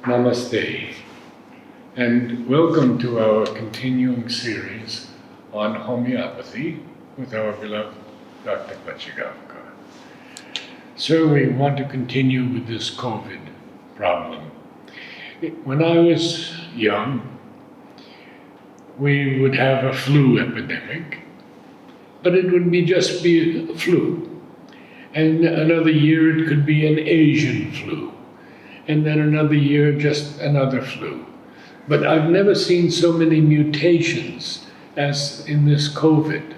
Namaste, and welcome to our continuing series on homeopathy with our beloved Dr. Pachegaonkar. So we want to continue with this COVID problem. When I was young, we would have a flu epidemic, but it would just be a flu. And another year it could be an Asian flu. And then another year just another flu. But I've never seen so many mutations as in this COVID.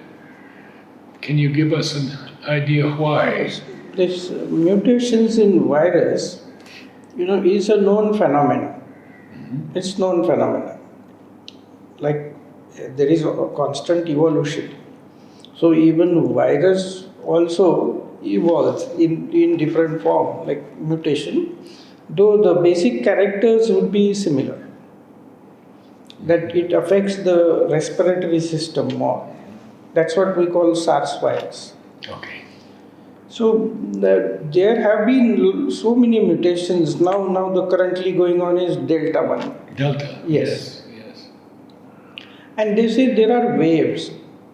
Can you give us an idea why? This mutations in virus, is a known phenomenon. It's known phenomenon. Like there is a constant evolution. So even virus also evolves in different form, like mutation, though the basic characters would be similar. That it affects the respiratory system more. That's what we call SARS virus. Okay. So there have been so many mutations. Now the currently going on is Delta one. Delta. Yes. Yes. And they say there are waves.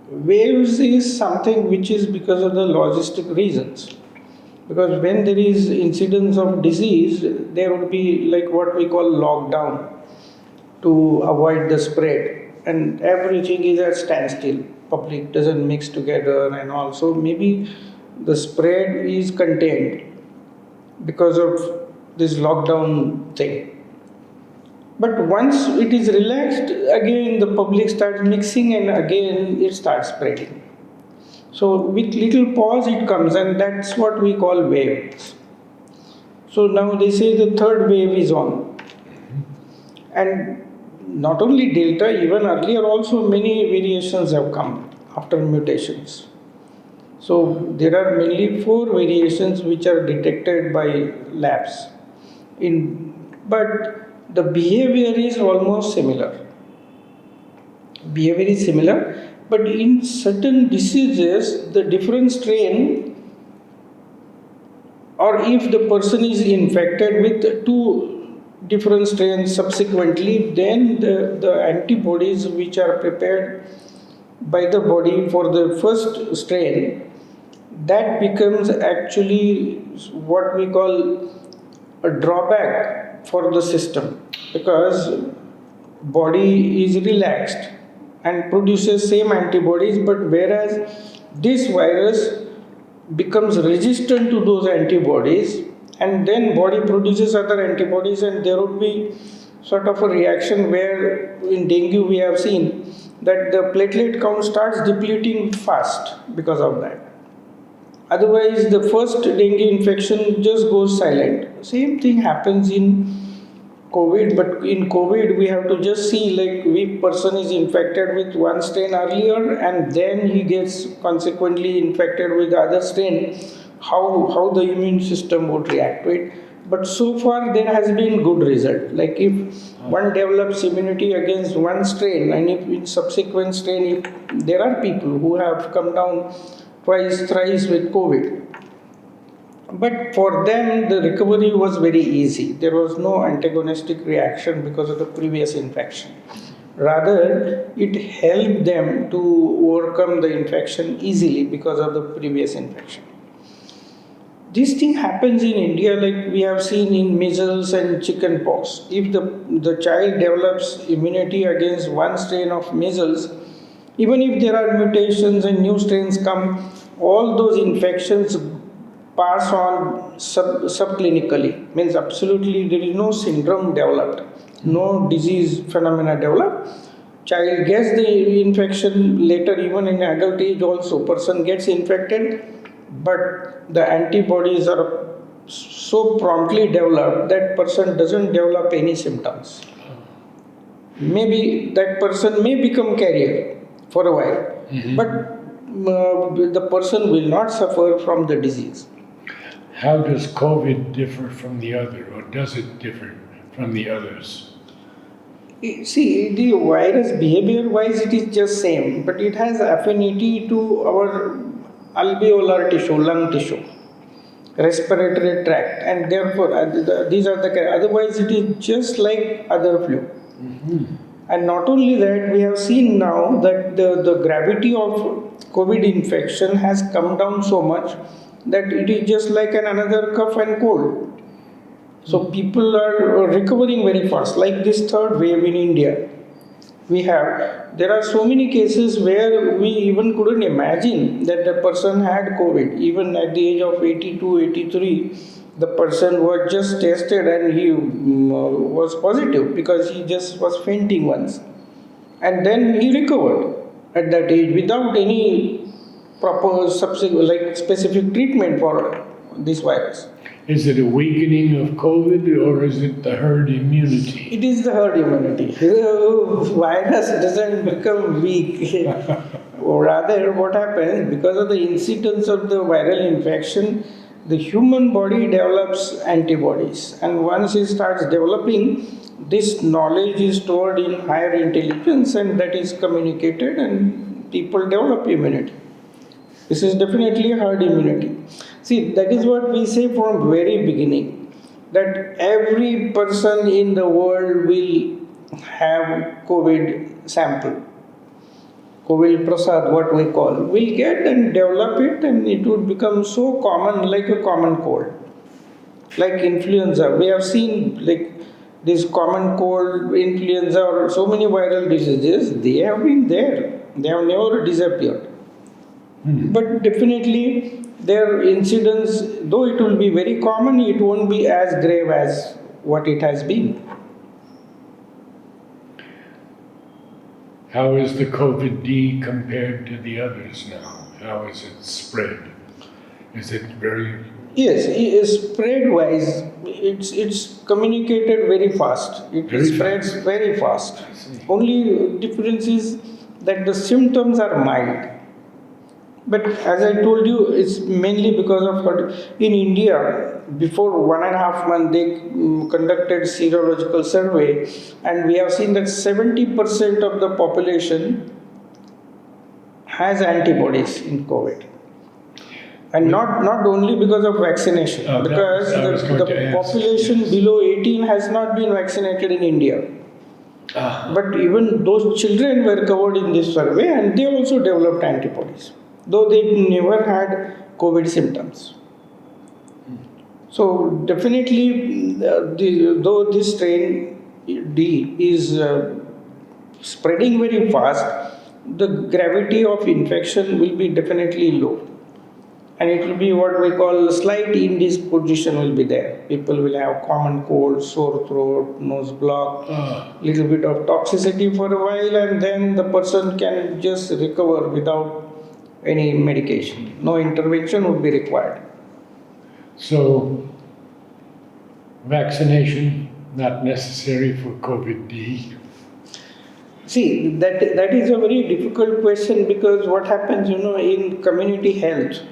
Waves is something which is because of the logistic reasons. Because when there is incidence of disease, there would be like what we call lockdown to avoid the spread, and everything is at standstill. Public doesn't mix together, and also maybe the spread is contained because of this lockdown thing. But once it is relaxed, again the public starts mixing and again it starts spreading. So with little pause it comes, and that's what we call waves. So now they say the third wave is on. And not only Delta, even earlier also many variations have come after mutations. So there are mainly 4 variations which are detected by labs. But the behavior is almost similar. Behavior is similar, but in certain diseases, the different strain, or if the person is infected with 2 different strains subsequently, then the antibodies which are prepared by the body for the first strain, that becomes actually what we call a drawback for the system, because body is relaxed and produces same antibodies, but whereas this virus becomes resistant to those antibodies, and then body produces other antibodies, and there would be sort of a reaction where in dengue we have seen that the platelet count starts depleting fast because of that. Otherwise, the first dengue infection just goes silent. Same thing happens in COVID, but in COVID we have to just see like if person is infected with one strain earlier and then he gets consequently infected with the other strain, how the immune system would react to it. But so far there has been good result. Like if one develops immunity against one strain, and if in subsequent strain, if there are people who have come down twice, thrice with COVID. But for them, the recovery was very easy. There was no antagonistic reaction because of the previous infection. Rather, it helped them to overcome the infection easily because of the previous infection. This thing happens in India like we have seen in measles and chicken pox. If the child develops immunity against one strain of measles, even if there are mutations and new strains come, all those infections pass on subclinically. Means absolutely there is no syndrome developed, no disease phenomena developed. Child gets the infection later, even in adult age also, person gets infected, but the antibodies are so promptly developed that person doesn't develop any symptoms. Maybe that person may become carrier for a while, but the person will not suffer from the disease. How does COVID differ from the other, or does it differ from the others? See, the virus behavior-wise it is just same, but it has affinity to our alveolar tissue, lung tissue. respiratory tract, and therefore these are the otherwise it is just like other flu. And not only that, we have seen now that the gravity of COVID infection has come down so much that it is just like another cough and cold. So people are recovering very fast, like this third wave in India. There are so many cases where we even couldn't imagine that the person had COVID. Even at the age of 82, 83, the person was just tested and he was positive because he just was fainting once. And then he recovered at that age without any proper subsequent, like specific treatment for this virus. Is it a weakening of COVID or is it the herd immunity? It is the herd immunity. The virus doesn't become weak. Or rather, what happens because of the incidence of the viral infection, the human body develops antibodies. And once it starts developing, this knowledge is stored in higher intelligence and that is communicated, and people develop immunity. This is definitely herd immunity. See, that is what we say from very beginning, that every person in the world will have COVID sample, COVID prasad, what we call, will get and develop it, and it would become so common like a common cold, like influenza. We have seen like this common cold, influenza, or so many viral diseases. They have been there. They have never disappeared. But definitely their incidence, though it will be very common, it won't be as grave as what it has been. How is the COVID-D compared to the others now? How is it spread? Is it very... Yes, spread-wise, it's communicated very fast. It spreads very fast. Only difference is that the symptoms are mild. But as I told you, it's mainly because of in India, before 1.5 months, they conducted serological survey, and we have seen that 70% of the population has antibodies in COVID. And not only because of vaccination, because the population below 18 has not been vaccinated in India. But even those children were covered in this survey, and they also developed antibodies, though they never had COVID symptoms. So definitely, though this strain D is spreading very fast, the gravity of infection will be definitely low. And it will be what we call slight indisposition will be there. People will have common cold, sore throat, nose block, little bit of toxicity for a while, and then the person can just recover without any medication. No intervention would be required. So, vaccination not necessary for COVID-D? See, that is a very difficult question, because what happens, in community health,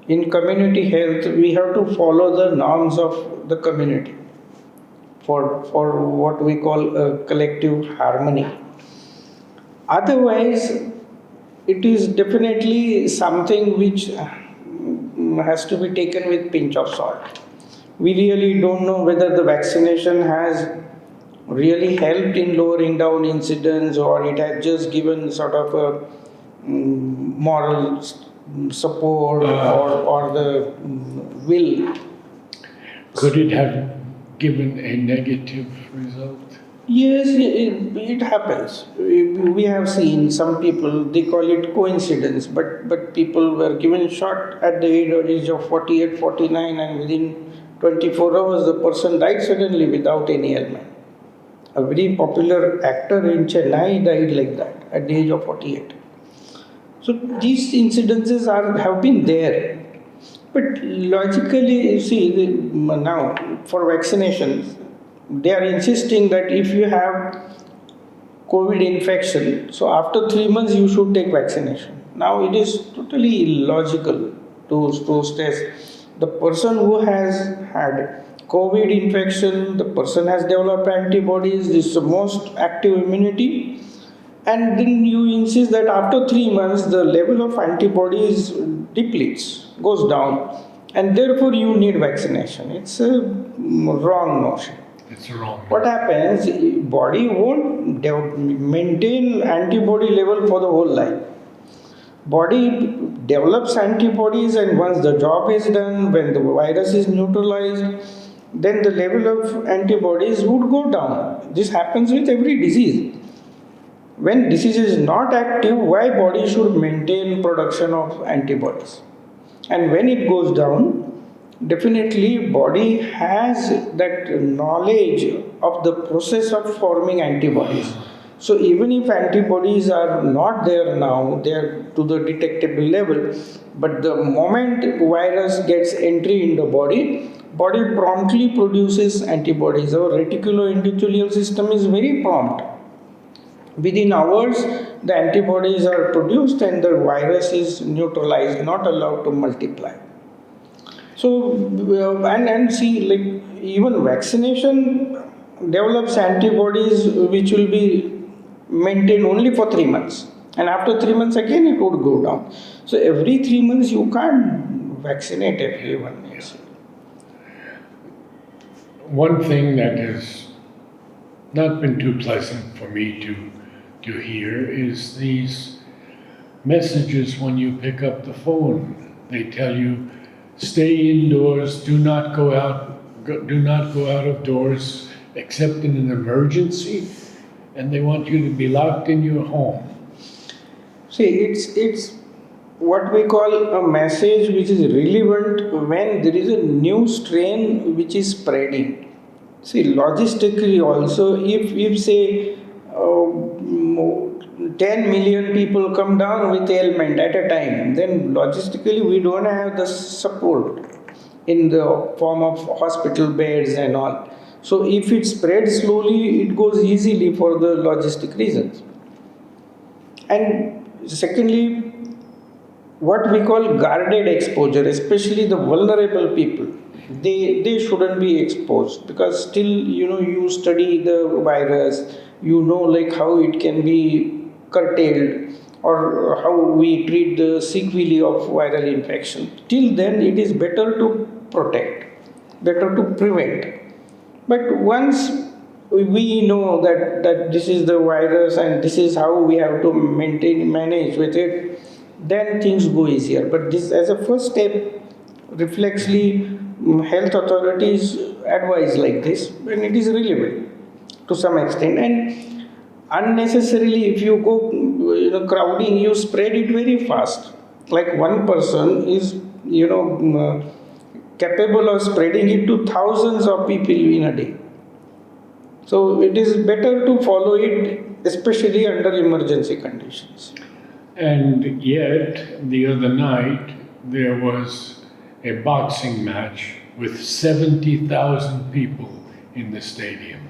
we have to follow the norms of the community for what we call a collective harmony. Otherwise, it is definitely something which has to be taken with pinch of salt. We really don't know whether the vaccination has really helped in lowering down incidence, or it has just given sort of a moral support or the will. Could it have given a negative result? Yes, it happens. We have seen some people, they call it coincidence, but people were given shot at the age of 48, 49, and within 24 hours the person died suddenly without any ailment. A very popular actor in Chennai died like that at the age of 48. So these incidences have been there. But logically, you see, now for vaccinations, they are insisting that if you have COVID infection, so after 3 months you should take vaccination. Now it is totally illogical to stress. The person who has had COVID infection, the person has developed antibodies, this is the most active immunity, and then you insist that after 3 months the level of antibodies depletes, goes down, and therefore you need vaccination. It's a wrong notion. It's wrong. What happens, body won't maintain antibody level for the whole life. Body develops antibodies, and once the job is done, when the virus is neutralized, then the level of antibodies would go down. This happens with every disease. When disease is not active, why body should maintain production of antibodies? And when it goes down, definitely body has that knowledge of the process of forming antibodies. So even if antibodies are not there now, they are to the detectable level, but the moment virus gets entry in the body, body promptly produces antibodies. Our reticuloendothelial system is very prompt. Within hours, the antibodies are produced and the virus is neutralized, not allowed to multiply. So, and see, like even vaccination develops antibodies which will be maintained only for 3 months, and after 3 months again it would go down. So every 3 months you can't vaccinate everyone. Yes. One thing that has not been too pleasant for me to hear is these messages when you pick up the phone. They tell you, stay indoors, do not go out of doors except in an emergency, and they want you to be locked in your home. See, it's what we call a message which is relevant when there is a new strain which is spreading. See, logistically also, if say 10 million people come down with ailment at a time, then logistically we don't have the support in the form of hospital beds and all. So if it spreads slowly, it goes easily for the logistic reasons. And secondly, what we call guarded exposure, especially the vulnerable people, they shouldn't be exposed, because still you study the virus, like how it can be curtailed, or how we treat the sequelae of viral infection. Till then it is better to protect, better to prevent. But once we know that this is the virus and this is how we have to manage with it, then things go easier. But this, as a first step, reflexly, health authorities advise like this, and it is relevant to some extent. And unnecessarily, if you go crowding, you spread it very fast. Like one person is capable of spreading it to thousands of people in a day. So it is better to follow it, especially under emergency conditions. And yet, the other night, there was a boxing match with 70,000 people in the stadium.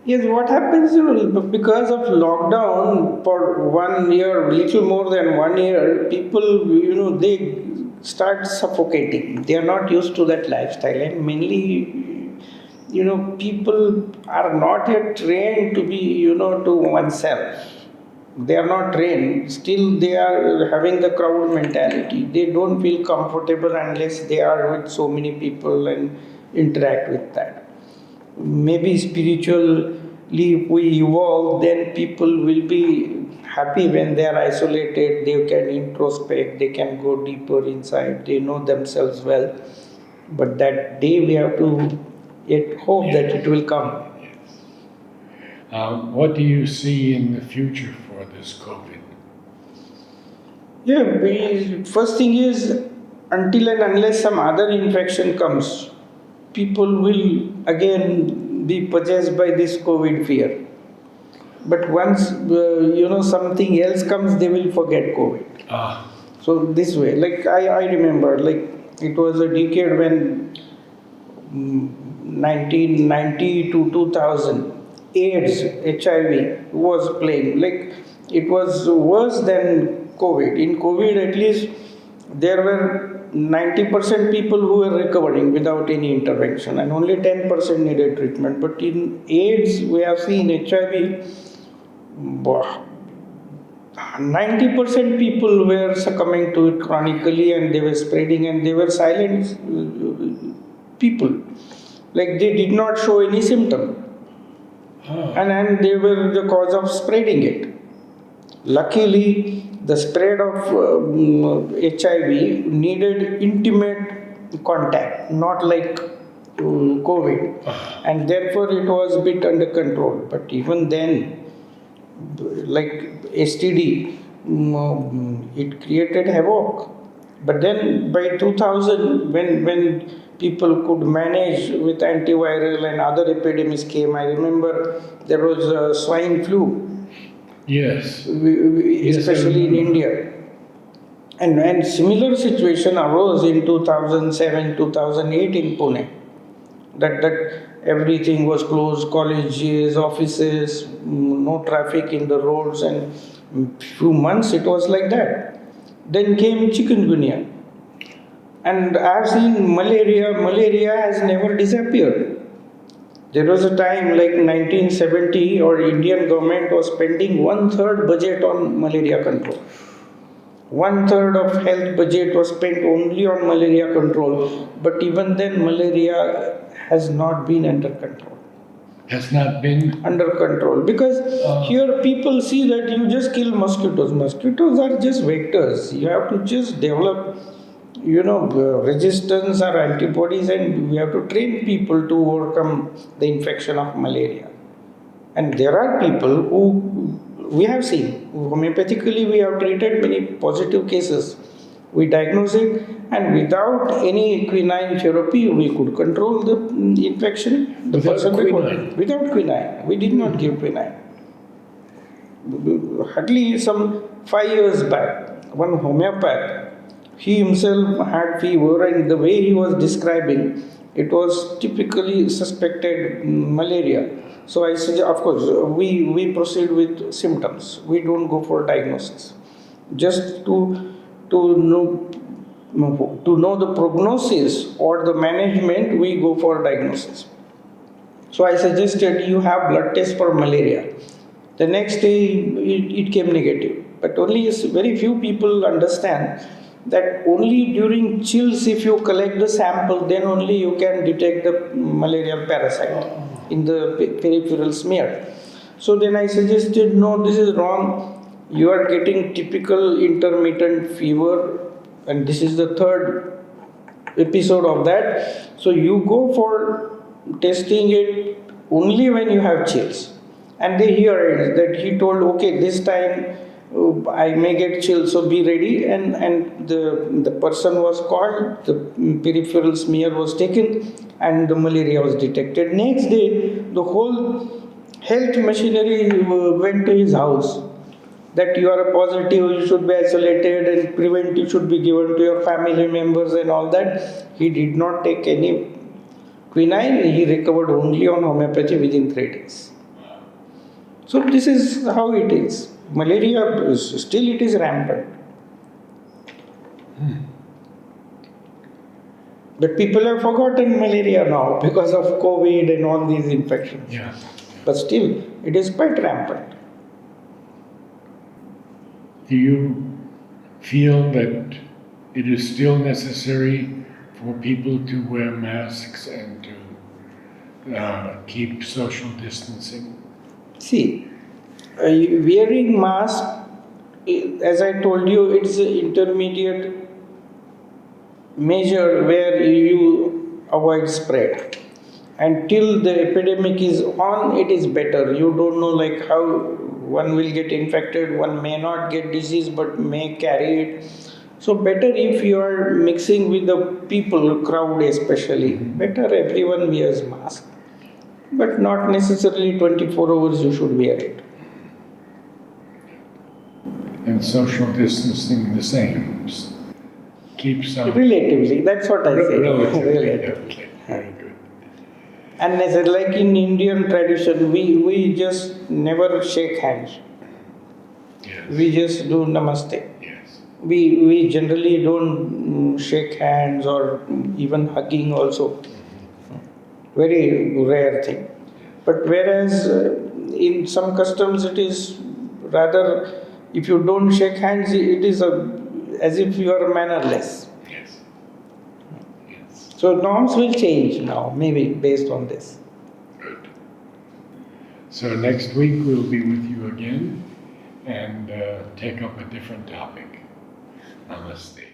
Yes, what happens, because of lockdown for 1 year, little more than 1 year, people, they start suffocating. They are not used to that lifestyle, and mainly, people are not yet trained to be, to oneself. They are not trained. Still, they are having the crowd mentality. They don't feel comfortable unless they are with so many people and interact with that. Maybe spiritually, if we evolve, then people will be happy when they are isolated. They can introspect, they can go deeper inside, they know themselves well. But that day we have to yet hope that it will come. What do you see in the future for this COVID? Yeah, first thing is, until and unless some other infection comes, people will again be possessed by this COVID fear. But once something else comes, they will forget COVID. So this way, like I remember, like it was a decade when 1990 to 2000, AIDS, HIV was playing. Like it was worse than COVID. In COVID, at least there were 90% people who were recovering without any intervention, and only 10% needed treatment. But in AIDS, we have seen HIV, 90% people were succumbing to it chronically, and they were spreading, and they were silent people. Like they did not show any symptom, and they were the cause of spreading it. Luckily, the spread of HIV needed intimate contact, not like COVID, and therefore it was a bit under control. But even then, like STD, it created havoc. But then by 2000, when people could manage with antiviral and other epidemics came, I remember there was swine flu, Yes. especially in India. And similar situation arose in 2007, 2008 in Pune. That everything was closed, colleges, offices, no traffic in the roads, and few months it was like that. Then came chikungunya, and I have seen malaria. Malaria has never disappeared. There was a time like 1970, or Indian government was spending one third budget on malaria control. One third of health budget was spent only on malaria control, but even then malaria has not been under control. Has not been. Under control, because here people see that you just kill mosquitoes. Mosquitoes are just vectors. You have to just develop, resistance or antibodies, and we have to train people to overcome the infection of malaria. And there are people who we have seen homeopathically, we have treated many positive cases. We diagnose it, and without any quinine therapy, we could control the infection. The Without person quinine? Without quinine, we did not give quinine. Hardly some 5 years back, one homeopath, he himself had fever, and the way he was describing, it was typically suspected malaria. So I suggest, of course, we proceed with symptoms. We don't go for diagnosis. Just to know the prognosis or the management, we go for diagnosis. So I suggested you have blood test for malaria. The next day it came negative. But only very few people understand that only during chills, if you collect the sample, then only you can detect the malarial parasite in the peripheral smear. So then I suggested, no, this is wrong. You are getting typical intermittent fever, and this is the third episode of that. So you go for testing it only when you have chills. And they hear it that he told, okay, this time I may get chills, so be ready. And the person was called, the peripheral smear was taken, and the malaria was detected. Next day, the whole health machinery went to his house. That you are a positive, you should be isolated, and preventive should be given to your family members and all that. He did not take any quinine, he recovered only on homeopathy within 3 days. So this is how it is. Malaria, still it is rampant. But people have forgotten malaria now because of COVID and all these infections. Yeah. But still, it is quite rampant. Do you feel that it is still necessary for people to wear masks and to keep social distancing? See, wearing mask, as I told you, it's an intermediate measure where you avoid spread. Until the epidemic is on, it is better. You don't know like how one will get infected, one may not get disease but may carry it. So better if you are mixing with the people, crowd especially, better everyone wears mask. But not necessarily 24 hours you should wear it. And social distancing the same. Keep some. Relatively, that's what I say. Relatively. Okay. Very good. And as like in Indian tradition, we just never shake hands. Yes. We just do namaste. Yes. We generally don't shake hands or even hugging also. Very rare thing. But whereas in some customs it is rather if you don't shake hands, it is as if you are mannerless. Yes. Yes. So norms will change now, maybe based on this. Good. So next week we'll be with you again and take up a different topic. Namaste.